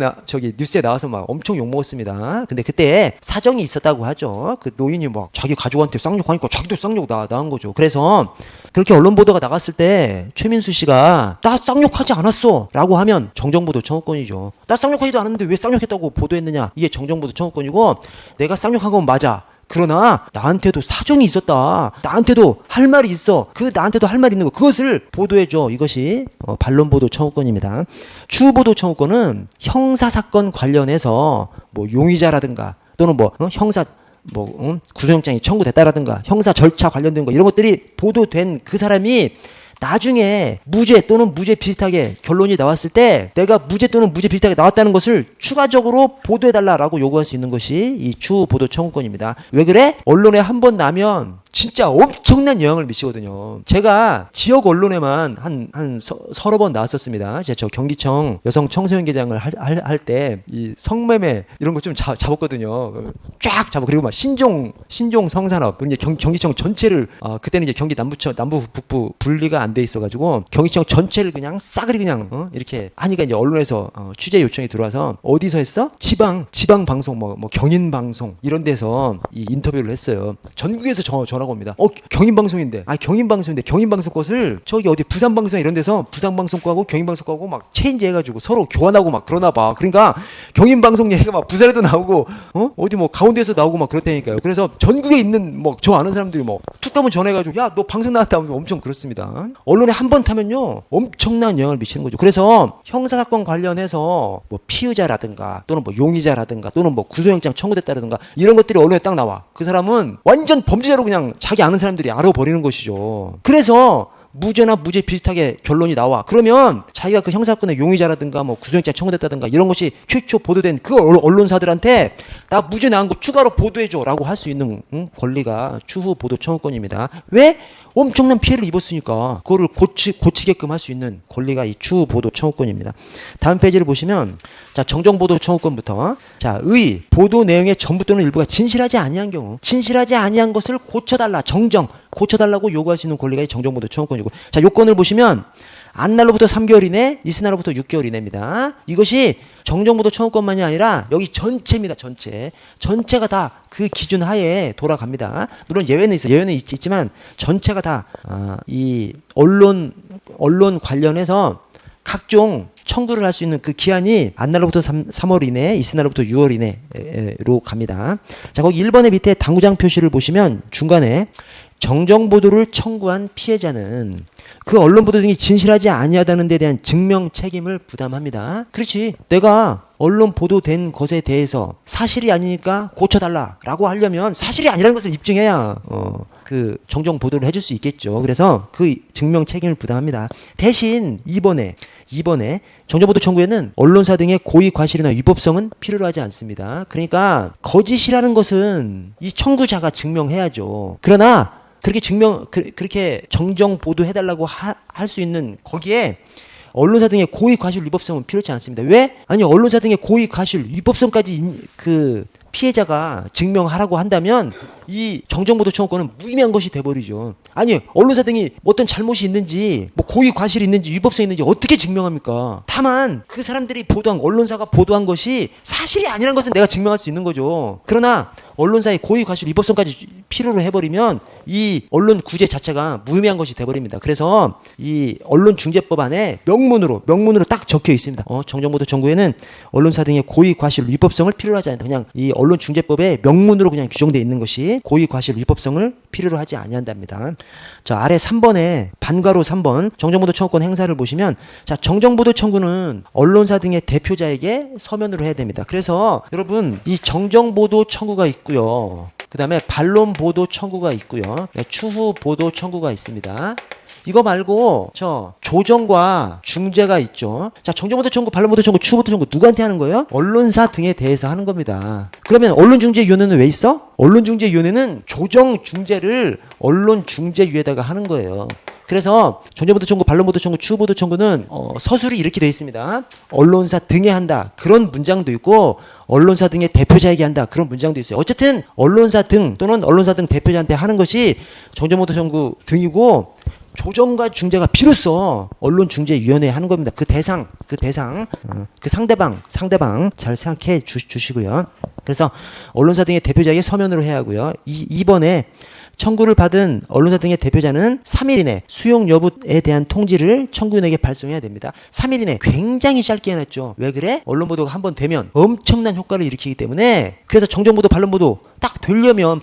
뉴스에 나와서 막 엄청 욕먹었습니다. 근데 그때 사정이 있었다고 하죠. 그 노인이 막 자기 가족한테 쌍욕하니까 자기도 쌍욕 나간 거죠. 그래서 그렇게 언론 보도가 나갔을 때 최민수 씨가 나 쌍욕하지 않았어 라고 하면 정정보도 청구권이죠. 나 쌍욕하지도 않았는데 왜 쌍욕했다고 보도했느냐, 이게 정정보도 청구권이고, 내가 쌍욕한 건 맞아, 그러나 나한테도 사정이 있었다, 나한테도 할 말이 있어, 나한테도 할 말이 있는 거, 그것을 보도해줘, 이것이 반론보도 청구권입니다. 추후보도 청구권은 형사사건 관련해서 용의자라든가 또는 형사 구속영장이 청구됐다라든가 형사 절차 관련된 거, 이런 것들이 보도된 그 사람이 나중에 무죄 또는 무죄 비슷하게 결론이 나왔을 때 내가 무죄 또는 무죄 비슷하게 나왔다는 것을 추가적으로 보도해달라라고 요구할 수 있는 것이 이 추후 보도 청구권입니다. 왜 그래? 언론에 한 번 나면 진짜 엄청난 영향을 미치거든요. 제가 지역 언론에만 한 서너 번 나왔었습니다. 제가 저 경기청 여성 청소년계장을 할 때 이 성매매 이런 거 좀 잡았거든요. 쫙 잡아. 그리고 막 신종 성산업 경기청 전체를 그때는 이제 경기 남부 북부 분리가 안 돼 있어가지고 경기청 전체를 그냥 싸그리 그냥 이렇게 하니까 이제 언론에서 취재 요청이 들어와서 어디서 했어? 지방 방송 뭐 경인 방송 이런 데서 이 인터뷰를 했어요. 전국에서 전화가 옵니다. 경인 방송인데 경인 방송 것을 저기 어디 부산 방송 이런 데서 부산 방송 거하고 경인 방송 거하고 막 체인지 해가지고 서로 교환하고 막 그러나 봐. 그러니까 경인 방송 얘기가 막 부산에도 나오고 어디 뭐 가운데서 나오고 막 그렇다니까요. 그래서 전국에 있는 뭐 저 아는 사람들이 뭐 툭 하면 전해가지고 야 너 방송 나왔다 하면서 엄청 그렇습니다. 언론에 한 번 타면요 엄청난 영향을 미치는 거죠. 그래서 형사사건 관련해서 뭐 피의자라든가 또는 뭐 용의자라든가 또는 뭐 구속영장 청구됐다라든가 이런 것들이 언론에 딱 나와. 그 사람은 완전 범죄자로 그냥 자기 아는 사람들이 알아버리는 것이죠. 그래서 무죄나 무죄 비슷하게 결론이 나와. 그러면 자기가 그 형사건의 용의자라든가 뭐 구속영장 청구됐다든가 이런 것이 최초 보도된 그 언론사들한테 나 무죄 나온 거 추가로 보도해줘 라고 할 수 있는 권리가 추후 보도 청구권입니다. 왜? 엄청난 피해를 입었으니까 그거를 고치게끔 할 수 있는 권리가 이 추후 보도 청구권입니다. 다음 페이지를 보시면 자 정정보도 청구권부터 자 의 보도 내용의 전부 또는 일부가 진실하지 아니한 경우 진실하지 아니한 것을 고쳐달라 고쳐달라고 요구할 수 있는 권리가 이 정정보도 청구권이고 자 요건을 보시면 안날로부터 3개월 이내 이스날로부터 6개월 이내입니다. 이것이 정정보도 청구권만이 아니라 여기 전체입니다. 전체가 다 그 기준 하에 돌아갑니다. 물론 예외는 있어요. 예외는 있지만 전체가 다 이 언론 관련해서 각종 청구를 할 수 있는 그 기한이 안날로부터 3월 이내, 이스날로부터 6월 이내로 갑니다. 자, 거기 1번의 밑에 당구장 표시를 보시면 중간에 정정보도를 청구한 피해자는 그 언론보도 등이 진실하지 아니하다는 데 대한 증명 책임을 부담합니다. 그렇지. 내가 언론 보도된 것에 대해서 사실이 아니니까 고쳐달라라고 하려면 사실이 아니라는 것을 입증해야 그 정정 보도를 해줄 수 있겠죠. 그래서 그 증명 책임을 부담합니다. 대신 2번에 정정보도 청구에는 언론사 등의 고의 과실이나 위법성은 필요로 하지 않습니다. 그러니까 거짓이라는 것은 이 청구자가 증명해야죠. 그러나 그렇게 정정 보도해달라고 할 수 있는 거기에 언론사 등의 고의 과실 위법성은 필요치 않습니다. 왜? 아니 언론사 등의 고의 과실 위법성까지 그 피해자가 증명하라고 한다면 이 정정보도 청구권은 무의미한 것이 돼버리죠. 아니 언론사 등이 어떤 잘못이 있는지 뭐 고의 과실이 있는지 위법성이 있는지 어떻게 증명합니까? 다만 그 사람들이 언론사가 보도한 것이 사실이 아니라는 것은 내가 증명할 수 있는 거죠. 그러나 언론사의 고의 과실 위법성까지 필요로 해버리면 이 언론 구제 자체가 무의미한 것이 돼버립니다. 그래서 이 언론중재법 안에 명문으로 딱 적혀 있습니다. 정정보도 청구에는 언론사 등의 고의 과실 위법성을 필요로 하지 않는다. 그냥 이 언론중재법에 명문으로 그냥 규정되어 있는 것이 고의 과실 위법성을 필요로 하지 아니한답니다. 자, 아래 3번에 반가로 3번 정정보도 청구권 행사를 보시면 자, 정정보도 청구는 언론사 등의 대표자에게 서면으로 해야 됩니다. 그래서 여러분 이 정정보도 청구가 있고요. 그 다음에 반론보도 청구가 있고요. 추후 보도 청구가 있습니다. 이거 말고 저 조정과 중재가 있죠. 자, 정정보도 청구, 반론보도 청구, 추후보도 청구 누구한테 하는 거예요? 언론사 등에 대해서 하는 겁니다. 그러면 언론중재위원회는 왜 있어? 언론중재위원회는 조정 중재를 언론중재위에다가 하는 거예요. 그래서 정정보도 청구, 반론보도 청구, 추후보도 청구는 서술이 이렇게 되어 있습니다. 언론사 등에 한다. 그런 문장도 있고 언론사 등의 대표자에게 한다. 그런 문장도 있어요. 어쨌든 언론사 등 또는 언론사 등 대표자한테 하는 것이 정정보도 청구 등이고 조정과 중재가 비로소 언론중재위원회에 하는 겁니다. 그 상대방 잘 생각해 주시고요. 그래서 언론사 등의 대표자에게 서면으로 해야 하고요. 2번에 청구를 받은 언론사 등의 대표자는 3일 이내 수용 여부에 대한 통지를 청구인에게 발송해야 됩니다. 3일 이내 굉장히 짧게 해놨죠. 왜 그래? 언론 보도가 한번 되면 엄청난 효과를 일으키기 때문에 그래서 정정보도 반론보도 딱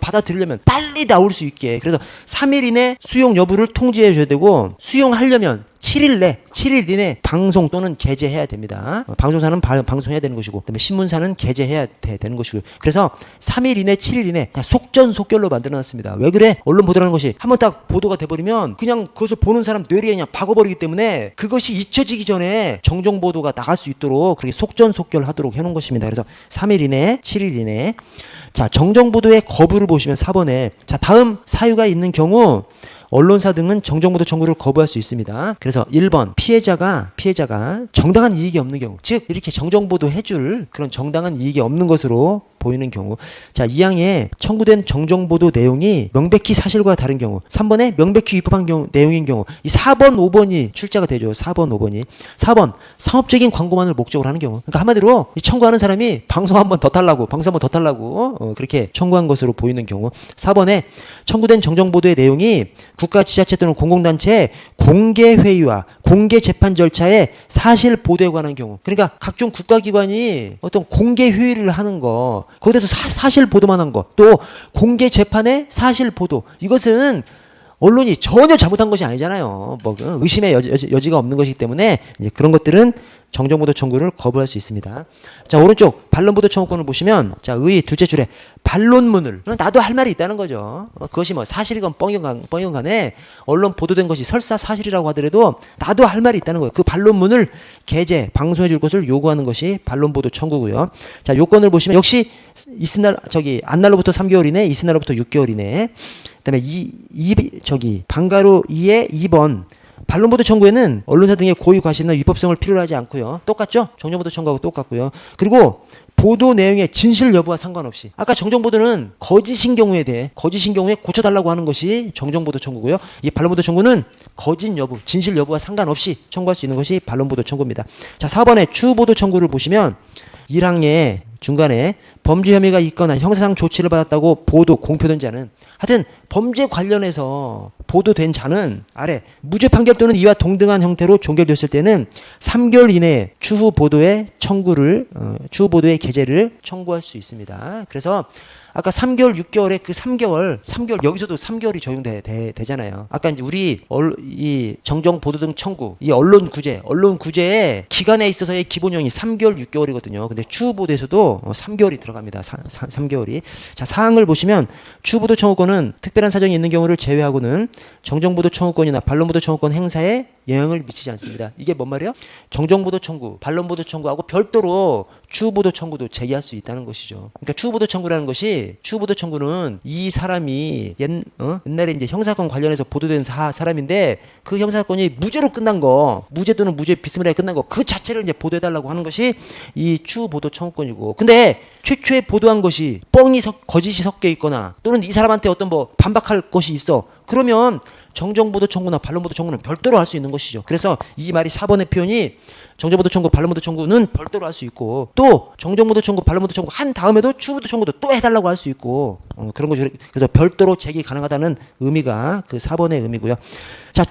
받아들이려면 빨리 나올 수 있게 그래서 3일 이내 수용 여부를 통지해 줘야 되고 수용하려면 7일 이내 방송 또는 게재해야 됩니다. 방송사는 방송해야 되는 것이고 그다음에 신문사는 게재해야 되는 것이고요. 그래서 3일 이내 7일 이내 그냥 속전속결로 만들어놨습니다. 왜 그래? 언론 보도라는 것이 한번 딱 보도가 돼버리면 그냥 그것을 보는 사람 뇌리에 그냥 박아버리기 때문에 그것이 잊혀지기 전에 정정보도가 나갈 수 있도록 그렇게 속전속결하도록 해놓은 것입니다. 그래서 3일 이내 7일 이내 자, 정정보도의 거부를 보시면 4번에 자, 다음 사유가 있는 경우 언론사 등은 정정보도 청구를 거부할 수 있습니다. 그래서 1번 피해자가 정당한 이익이 없는 경우, 즉 이렇게 정정보도 해줄 그런 정당한 이익이 없는 것으로 보이는 경우. 자, 2항에 청구된 정정보도 내용이 명백히 사실과 다른 경우. 3번에 명백히 위법한 경우, 내용인 경우. 이 4번, 5번이 출제가 되죠. 4번, 5번이. 4번 상업적인 광고만을 목적으로 하는 경우. 그러니까 한마디로 이 청구하는 사람이 방송 한 번 더 달라고 그렇게 청구한 것으로 보이는 경우. 4번에 청구된 정정보도의 내용이 국가 지자체 또는 공공단체의 공개회의와 공개재판 절차에 사실 보도에 관한 경우. 그러니까 각종 국가기관이 어떤 공개회의를 하는 거, 거기에 대해서 사실 보도만 한 거, 또 공개재판의 사실 보도, 이것은 언론이 전혀 잘못한 것이 아니잖아요. 뭐 의심의 여지가 없는 것이기 때문에 이제 그런 것들은 정정보도 청구를 거부할 수 있습니다. 자, 오른쪽 반론보도 청구권을 보시면 자, 의 둘째 줄에 반론문을, 나도 할 말이 있다는 거죠. 그것이 뭐 사실이건 뻥이건 간에 언론 보도된 것이 설사 사실이라고 하더라도 나도 할 말이 있다는 거예요. 그 반론문을 게재, 방송해 줄 것을 요구하는 것이 반론보도 청구고요. 자, 요건을 보시면 역시 안날로부터 3개월 이내, 이튿날로부터 6개월 이내. 그다음에 방가로 2의 2번 반론보도 청구에는 언론사 등의 고유 과실이나 위법성을 필요로 하지 않고요. 똑같죠? 정정보도 청구하고 똑같고요. 그리고 보도 내용의 진실 여부와 상관없이, 아까 정정보도는 거짓인 경우에 고쳐달라고 하는 것이 정정보도 청구고요. 이 반론보도 청구는 거짓 여부, 진실 여부와 상관없이 청구할 수 있는 것이 반론보도 청구입니다. 자, 4번에 추후보도 청구를 보시면 1항에 중간에 범죄 혐의가 있거나 형사상 조치를 받았다고 보도, 공표된 자는, 하여튼 범죄 관련해서 보도된 자는 아래 무죄 판결 또는 이와 동등한 형태로 종결됐을 때는 3개월 이내에 추후 보도의 게재를 청구할 수 있습니다. 그래서 아까 3개월, 6개월에 그 3개월 여기서도 3개월이 적용되잖아요. 아까 이제 우리 이 정정 보도 등 청구, 이 언론 구제의 기간에 있어서의 기본형이 3개월, 6개월이거든요. 근데 추후 보도에서도 3개월이 들어갑니다. 3개월이. 자, 사항을 보시면 추후보도 청구권은 특별한 사정이 있는 경우를 제외하고는 정정보도 청구권이나 반론보도 청구권 행사에 영향을 미치지 않습니다. 이게 뭔 말이에요? 정정보도 청구, 반론보도 청구하고 별도로 추후보도 청구도 제기할 수 있다는 것이죠. 그러니까 추후보도 청구는 이 사람이 옛날에 이제 형사건 관련해서 보도된 사람인데 그 형사건이 무죄로 끝난 거, 무죄 또는 무죄 비스무리하게 끝난 거, 그 자체를 이제 보도해달라고 하는 것이 이 추후보도 청구권이고, 근데 최초에 보도한 것이 거짓이 섞여 있거나 또는 이 사람한테 어떤 뭐 반박할 것이 있어. 그러면 정정보도 청구나 반론보도 청구는 별도로 할 수 있는 것이죠. 그래서 이 말이 4번의 표현이 정정보도 청구, 반론보도 청구는 별도로 할 수 있고, 또 정정보도 청구, 반론보도 청구 한 다음에도 추후보도 청구도 또 해달라고 할 수 있고, 그런 거죠. 그래서 별도로 제기 가능하다는 의미가 그 4번의 의미고요. 자,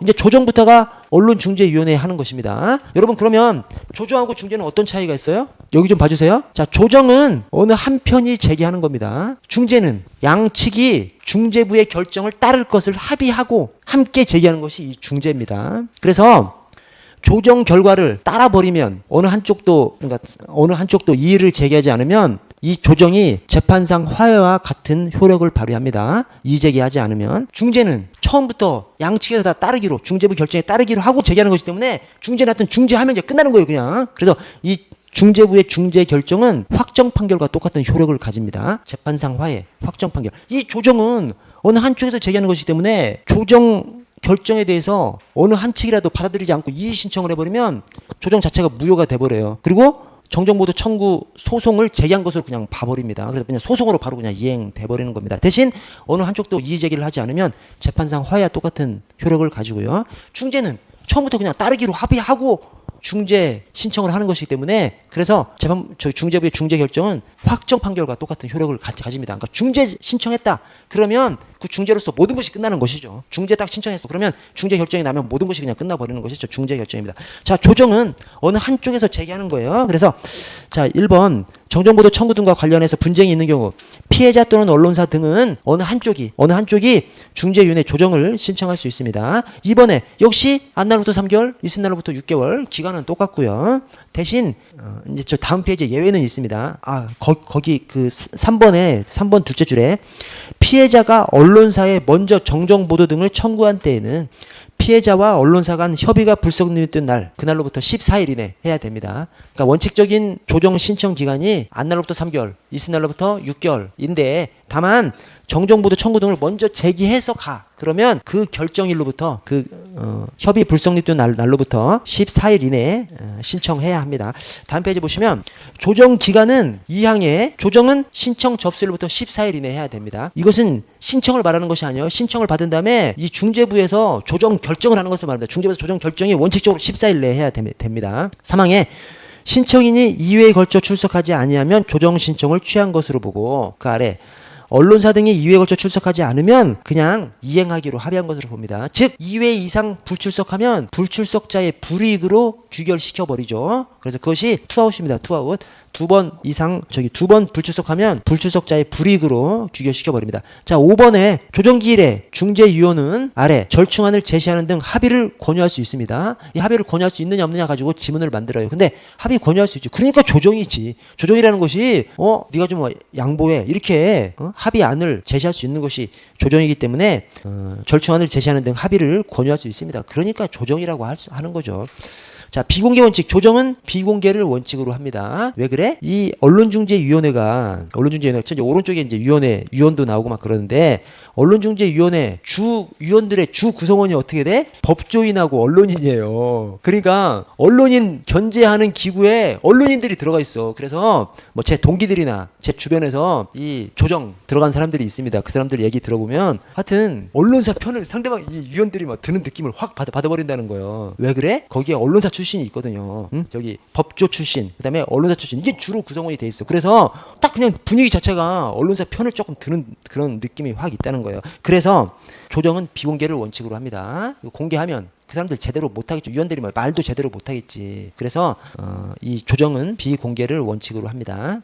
이제 조정부터가 언론중재위원회에 하는 것입니다. 여러분, 그러면 조정하고 중재는 어떤 차이가 있어요? 여기 좀 봐주세요. 자, 조정은 어느 한 편이 제기하는 겁니다. 중재는 양측이 중재부의 결정을 따를 것을 합의하고 함께 제기하는 것이 이 중재입니다. 그래서 조정 결과를 따라버리면 어느 한쪽도 이의를 제기하지 않으면 이 조정이 재판상 화해와 같은 효력을 발휘합니다. 이의 제기하지 않으면. 중재는 처음부터 양측에서 다 따르기로, 중재부 결정에 따르기로 하고 제기하는 것이기 때문에 중재는 하여튼 중재하면 이제 끝나는 거예요, 그냥. 그래서 이 중재부의 중재 결정은 확정 판결과 똑같은 효력을 가집니다. 재판상 화해, 확정 판결. 이 조정은 어느 한쪽에서 제기하는 것이기 때문에 조정 결정에 대해서 어느 한 측이라도 받아들이지 않고 이의 신청을 해버리면 조정 자체가 무효가 돼버려요. 그리고 정정보도 청구 소송을 제기한 것으로 그냥 봐버립니다. 그래서 그냥 소송으로 바로 그냥 이행돼버리는 겁니다. 대신 어느 한쪽도 이의 제기를 하지 않으면 재판상 화해와 똑같은 효력을 가지고요. 중재는 처음부터 그냥 따르기로 합의하고 중재 신청을 하는 것이기 때문에, 그래서 중재부의 중재 결정은 확정 판결과 똑같은 효력을 가집니다. 그러니까 중재 신청했다 그러면 그 중재로서 모든 것이 끝나는 것이죠. 중재 딱 신청했어 그러면 중재 결정이 나면 모든 것이 그냥 끝나버리는 것이죠. 중재 결정입니다. 자, 조정은 어느 한쪽에서 제기하는 거예요. 그래서 자, 1번 정정보도 청구 등과 관련해서 분쟁이 있는 경우 피해자 또는 언론사 등은 어느 한쪽이 중재위원회 조정을 신청할 수 있습니다. 2번에 역시 안날로부터 3개월, 이튿날로부터 6개월 기간 기간은 똑같고요. 대신 이제 저 다음 페이지에 예외는 있습니다. 거기 그 3번 둘째 줄에 피해자가 언론사에 먼저 정정 보도 등을 청구한 때에는 피해자와 언론사 간 협의가 불성립된 날, 그날로부터 14일 이내 해야 됩니다. 그러니까 원칙적인 조정 신청 기간이 안날로부터 3개월, 있을날로부터 6개월인데 다만 정정보도 청구 등을 먼저 제기해서 그러면 그 결정일로부터 협의 불성립된 날로부터 14일 이내에 신청해야 합니다. 다음 페이지 보시면 조정 기간은 2항에 조정은 신청 접수일로부터 14일 이내에 해야 됩니다. 이것은 신청을 말하는 것이 아니에요. 신청을 받은 다음에 이 중재부에서 조정 결정을 하는 것을 말합니다. 중재부에서 조정 결정이 원칙적으로 14일 내에 해야 됩니다. 3항에 신청인이 2회에 걸쳐 출석하지 아니하면 조정 신청을 취한 것으로 보고 그 아래 언론사 등이 2회에 걸쳐 출석하지 않으면 그냥 이행하기로 합의한 것으로 봅니다. 즉 2회 이상 불출석하면 불출석자의 불이익으로 귀결시켜버리죠. 그래서 그것이 투아웃입니다. 투아웃. 두 번 불출석하면 불출석자의 불이익으로 귀결시켜버립니다. 자, 5번에 조정기일에 중재위원은 아래 절충안을 제시하는 등 합의를 권유할 수 있습니다. 이 합의를 권유할 수 있느냐 없느냐 가지고 지문을 만들어요. 근데 합의 권유할 수 있죠. 그러니까 조정이지. 조정이라는 것이 네가 좀 양보해 이렇게 합의안을 제시할 수 있는 것이 조정이기 때문에 절충안을 제시하는 등 합의를 권유할 수 있습니다. 그러니까 조정이라고 하는 거죠. 자, 비공개 원칙. 조정은 비공개를 원칙으로 합니다. 왜 그래? 이 언론중재위원회가 오른쪽에 이제 위원도 나오고 막 그러는데 언론중재위원회 위원들의 주 구성원이 어떻게 돼? 법조인하고 언론인이에요. 그러니까 언론인 견제하는 기구에 언론인들이 들어가 있어. 그래서 뭐 제 동기들이나 제 주변에서 이 조정 들어간 사람들이 있습니다. 그 사람들 얘기 들어보면 하여튼 언론사 편을 상대방 이 위원들이 막 드는 느낌을 확 받아버린다는 거예요. 왜 그래? 거기에 언론사 출신이 있거든요. 저기 법조 출신, 그다음에 언론사 출신, 이게 주로 구성원이 돼 있어. 그래서 딱 그냥 분위기 자체가 언론사 편을 조금 드는 그런 느낌이 확 있다는 거예요. 그래서 조정은 비공개를 원칙으로 합니다. 공개하면 그 사람들 제대로 못하겠죠. 위원들이 말도 제대로 못하겠지. 그래서 이 조정은 비공개를 원칙으로 합니다.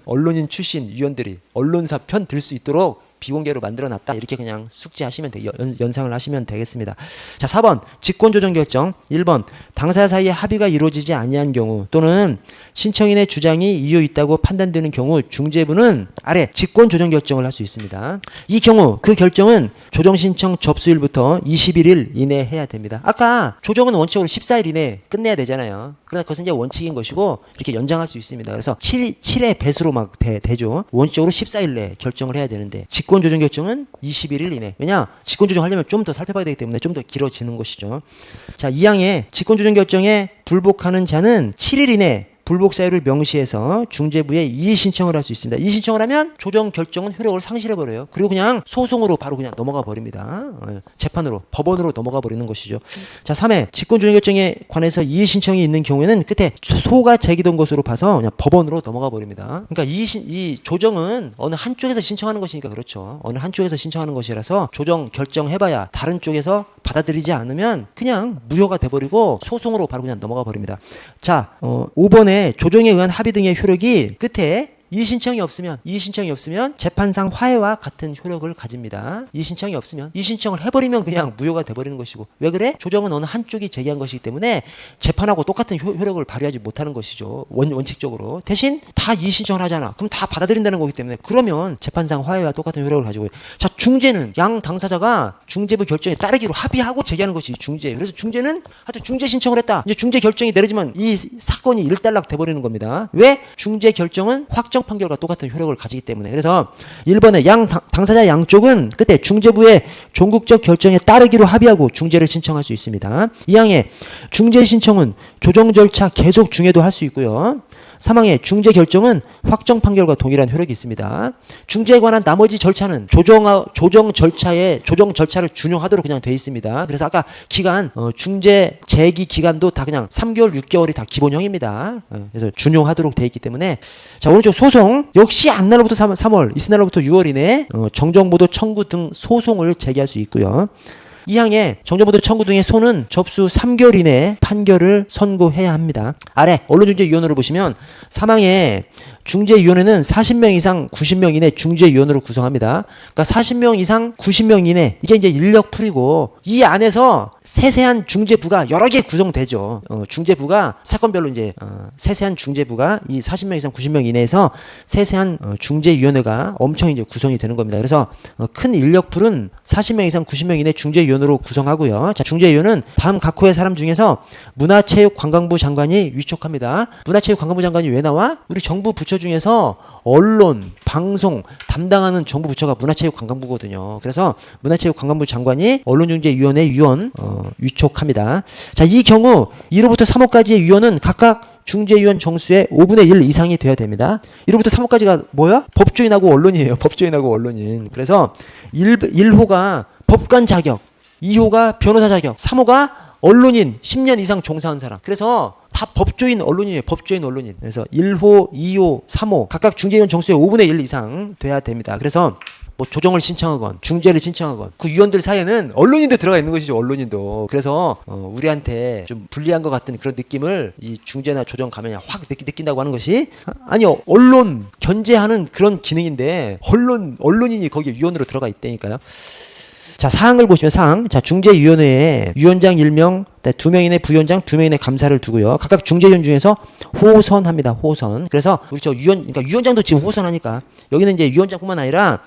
언론인 출신 위원들이 언론사 편 들 수 있도록 비공개로 만들어놨다. 이렇게 그냥 숙지하시면 연상을 하시면 되겠습니다. 자, 4번 직권조정결정. 1번 당사자 사이에 합의가 이루어지지 아니한 경우 또는 신청인의 주장이 이유 있다고 판단되는 경우 중재부는 아래 직권조정결정을 할 수 있습니다. 이 경우 그 결정은 조정신청 접수일부터 21일 이내에 해야 됩니다. 아까 조정은 원칙으로 14일 이내에 끝내야 되잖아요. 그러나 그것은 이제 원칙인 것이고 이렇게 연장할 수 있습니다. 그래서 7의 배수로 막 되죠. 원칙적으로 14일 내에 결정을 해야 되는데 직권조정 결정은 21일 이내. 왜냐? 직권조정 하려면 좀 더 살펴봐야 되기 때문에 좀 더 길어지는 것이죠. 자, 2항에 직권조정 결정에 불복하는 자는 7일 이내 불복 사유를 명시해서 중재부에 이의 신청을 할 수 있습니다. 이의 신청을 하면 조정 결정은 효력을 상실해 버려요. 그리고 그냥 소송으로 바로 그냥 넘어가 버립니다. 재판으로, 법원으로 넘어가 버리는 것이죠. 자, 3회 직권 조정 결정에 관해서 이의 신청이 있는 경우에는 끝에 소가 제기된 것으로 봐서 그냥 법원으로 넘어가 버립니다. 그러니까 이 조정은 어느 한쪽에서 신청하는 것이니까 그렇죠. 어느 한쪽에서 신청하는 것이라서 조정 결정해봐야 다른 쪽에서 받아들이지 않으면 그냥 무효가 돼버리고 소송으로 바로 그냥 넘어가 버립니다. 자, 5번에 조정에 의한 합의 등의 효력이 끝에 이의 신청이 없으면 재판상 화해와 같은 효력을 가집니다. 이의 신청이 없으면 이의 신청을 해버리면 그냥 무효가 돼버리는 것이고 왜 그래? 조정은 어느 한쪽이 제기한 것이기 때문에 재판하고 똑같은 효력을 발휘하지 못하는 것이죠. 원칙적으로. 대신 다 이의 신청을 하잖아. 그럼 다 받아들인다는 거기 때문에 그러면 재판상 화해와 똑같은 효력을 가지고 자, 중재는 양 당사자가 중재부 결정에 따르기로 합의하고 제기하는 것이 중재. 그래서 중재는 하여튼 중재 신청을 했다. 이제 중재 결정이 내려지면 이 사건이 일단락 돼버리는 겁니다. 왜? 중재 결정은 확정 판결과 똑같은 효력을 가지기 때문에. 그래서 1번에 당사자 양쪽은 끝에 중재부의 종국적 결정에 따르기로 합의하고 중재를 신청할 수 있습니다. 2항에 중재 신청은 조정 절차 계속 중에도 할 수 있고요. 3항의 중재 결정은 확정 판결과 동일한 효력이 있습니다. 중재에 관한 나머지 절차는 조정 절차를 준용하도록 그냥 돼 있습니다. 그래서 아까 기간 중재 제기 기간도 다 그냥 3개월, 6개월이 다 기본형입니다. 그래서 준용하도록 돼 있기 때문에 자, 오른쪽 소송 역시 안날로부터 3월, 이튿날로부터 6월 이내에 정정보도 청구 등 소송을 제기할 수 있고요. 2항에 정정보도 청구 등의 소는 접수 3개월 이내에 판결을 선고해야 합니다. 아래 언론중재위원회를 보시면 3항에 중재위원회는 40명 이상 90명 이내 중재위원회로 구성합니다. 그러니까 40명 이상 90명 이내 이게 이제 인력풀이고 이 안에서 세세한 중재부가 여러 개 구성되죠. 중재부가 사건별로 이제 세세한 중재부가 이 40명 이상 90명 이내에서 세세한 중재위원회가 엄청 이제 구성이 되는 겁니다. 그래서 큰 인력풀은 40명 이상 90명 이내 중재위원으로 구성하고요. 자, 중재위원은 다음 각 호의 사람 중에서 문화체육관광부 장관이 위촉합니다. 문화체육관광부 장관이 왜 나와? 우리 정부 부처 중에서 언론, 방송 담당하는 정부 부처가 문화체육관광부거든요. 그래서 문화체육관광부 장관이 언론중재위원회 위원 위촉합니다. 자, 이 경우 1호부터 3호까지의 위원은 각각 중재위원 정수의 5분의 1 이상이 돼야 됩니다. 1호부터 3호까지가 뭐야? 법조인하고 언론이에요. 법조인하고 언론인. 그래서 1호가 법관 자격, 2호가 변호사 자격, 3호가 언론인 10년 이상 종사한 사람. 그래서 다 법조인 언론인이에요. 법조인 언론인. 그래서 1호, 2호, 3호 각각 중재위원 정수의 5분의 1 이상 돼야 됩니다. 그래서 뭐 조정을 신청하건 중재를 신청하건 그 위원들 사이에는 언론인도 들어가 있는 것이죠. 언론인도. 그래서 우리한테 좀 불리한 것 같은 그런 느낌을 이 중재나 조정 가면 확 느낀다고 하는 것이 아니요. 언론 견제하는 그런 기능인데 언론인이 거기에 위원으로 들어가 있다니까요. 자, 사항을 보시면 사항. 자, 중재위원회에 위원장 1명, 2명 이내 부위원장, 2명 이내 감사를 두고요. 각각 중재위원 중에서 호선합니다. 호선. 그래서 우리 그러니까 위원장도 지금 호선하니까 여기는 이제 위원장뿐만 아니라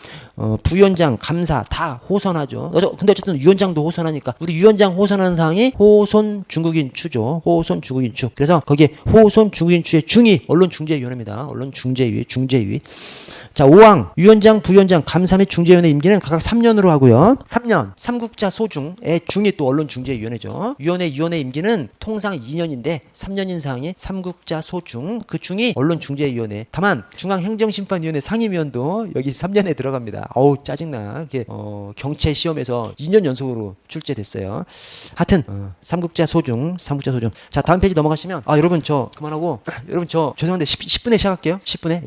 부위원장, 감사 다 호선하죠. 근데 어쨌든 위원장도 호선하니까 우리 위원장 호선하는 사항이 호선 중국인 추죠. 호선 중국인 추. 그래서 거기에 호선 중국인 추의 중위 언론중재위원회입니다. 언론중재위. 자, 5항 위원장, 부위원장, 감사 및 중재위원회 임기는 각각 3년으로 하고요. 3년 삼국자 소중의 중이 또 언론중재위원회죠. 위원회 임기는 통상 2년인데 3년인 사항이 삼국자 소중, 그 중이 언론중재위원회. 다만 중앙행정심판위원회 상임위원도 여기 3년에 들어갑니다. 어우 짜증나. 이게 경채 시험에서 2년 연속으로 출제됐어요. 하여튼 삼국자 소중. 자, 다음 페이지 넘어가시면 여러분 저 그만하고 여러분 저 죄송한데 10분에 시작할게요. 10분에.